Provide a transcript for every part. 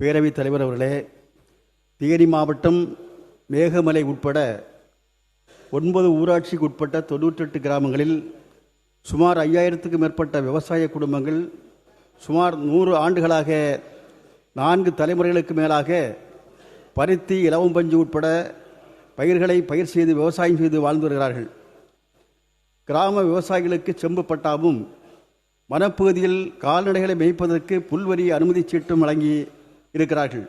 பேரவைத் தலைவர் அவர்களே, தேனி மாவட்டம் மேகமலை உட்பட 9 ஊராட்சிக்கு உட்பட்ட 98 கிராமங்களில் சுமார் 5000க்கும் மேற்பட்ட விவசாய குடும்பங்கள் சுமார் 100 ஆண்டுகளாக 4 தலைமுறைகளுக்கு மேலாக பருத்தி, இலவம் பஞ்சு உட்பட பயிர்களை பயிர் செய்து விவசாயம் செய்து வாழ்ந்து வருகிறார்கள். கிராம விவசாயிகளுக்கு செம்பு பட்டாவும் வனப்பகுதியில் கால்நடைகளை மேய்ப்பதற்கு புல்வரி அனுமதி சீட்டும் வழங்கி இருக்கிறார்கள்.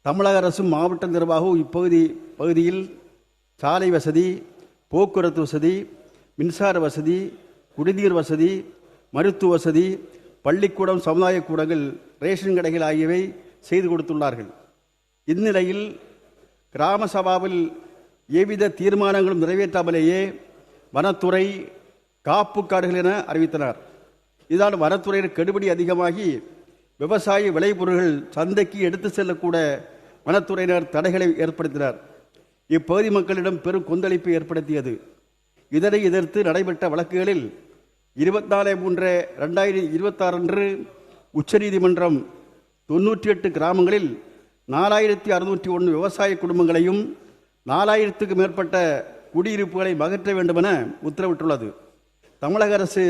தமிழக அரசும் மாவட்ட நிர்வாகம் பகுதியில் சாலை வசதி, போக்குவரத்து வசதி, மின்சார வசதி, குடிநீர் வசதி, மருத்துவ வசதி, பள்ளிக்கூடம், சமுதாய கூடங்கள், ரேஷன் கடைகள் ஆகியவை செய்து கொடுத்துள்ளார்கள். இந்நிலையில் கிராம சபாவில் எவ்வித தீர்மானங்களும் நிறைவேற்றாமலேயே வனத்துறை காப்பு காடுகள் என அறிவித்தனர். இதனால் வனத்துறையின் கெடுபிடி அதிகமாகி விவசாய விளைபொருள்கள் சந்தைக்கு எடுத்து செல்லக்கூட வனத்துறையினர் தடைகளை ஏற்படுத்தினர். இப்பகுதி மக்களிடம் பெரும் கொந்தளிப்பை ஏற்படுத்தியது. இதனை எதிர்த்து நடைபெற்ற வழக்குகளில் 24/3/2026 அன்று உச்சநீதிமன்றம் 98 கிராமங்களில் 4601 விவசாய குடும்பங்களையும் 4000க்கும் மேற்பட்ட குடியிருப்புகளை அகற்ற வேண்டுமென உத்தரவிட்டுள்ளது. தமிழக அரசு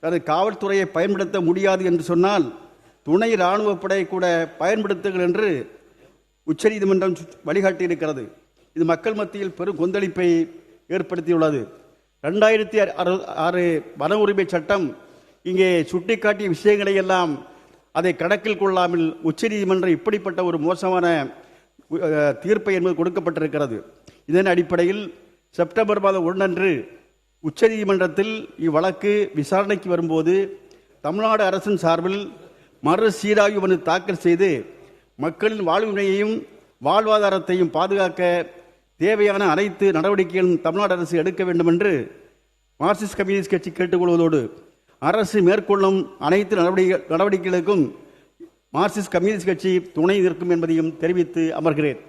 தனது காவல்துறையை பயன்படுத்த முடியாது என்று சொன்னால் துணை இராணுவ படையை கூட பயன்படுத்துங்கள் என்று உச்சநீதிமன்றம் வழிகாட்டியிருக்கிறது. இது மக்கள் மத்தியில் பெரும் கொந்தளிப்பை ஏற்படுத்தியுள்ளது. 2006 வன உரிமை சட்டம் இங்கே சுட்டிக்காட்டிய விஷயங்களை எல்லாம் அதை கணக்கில் கொள்ளாமல் உச்சநீதிமன்றம் இப்படிப்பட்ட ஒரு மோசமான தீர்ப்பை என்பது கொடுக்கப்பட்டிருக்கிறது. இதன் அடிப்படையில் செப்டம்பர் 1 அன்று உச்சநீதிமன்றத்தில் இவ்வழக்கு விசாரணைக்கு வரும்போது தமிழ்நாடு அரசின் சார்பில் மறு சீராய்வு மனு தாக்கல் செய்து மக்களின் வாழ்வினையையும் வாழ்வாதாரத்தையும் பாதுகாக்க தேவையான அனைத்து நடவடிக்கைகளும் தமிழ்நாடு அரசு எடுக்க வேண்டும் என்று மார்க்சிஸ்ட் கம்யூனிஸ்ட் கட்சி கேட்டுக்கொள்வதோடு அரசு மேற்கொள்ளும் அனைத்து நடவடிக்கைகளுக்கும் மார்க்சிஸ்ட் கம்யூனிஸ்ட் கட்சி துணை நிற்கும் என்பதையும் தெரிவித்து அமர்கிறேன்.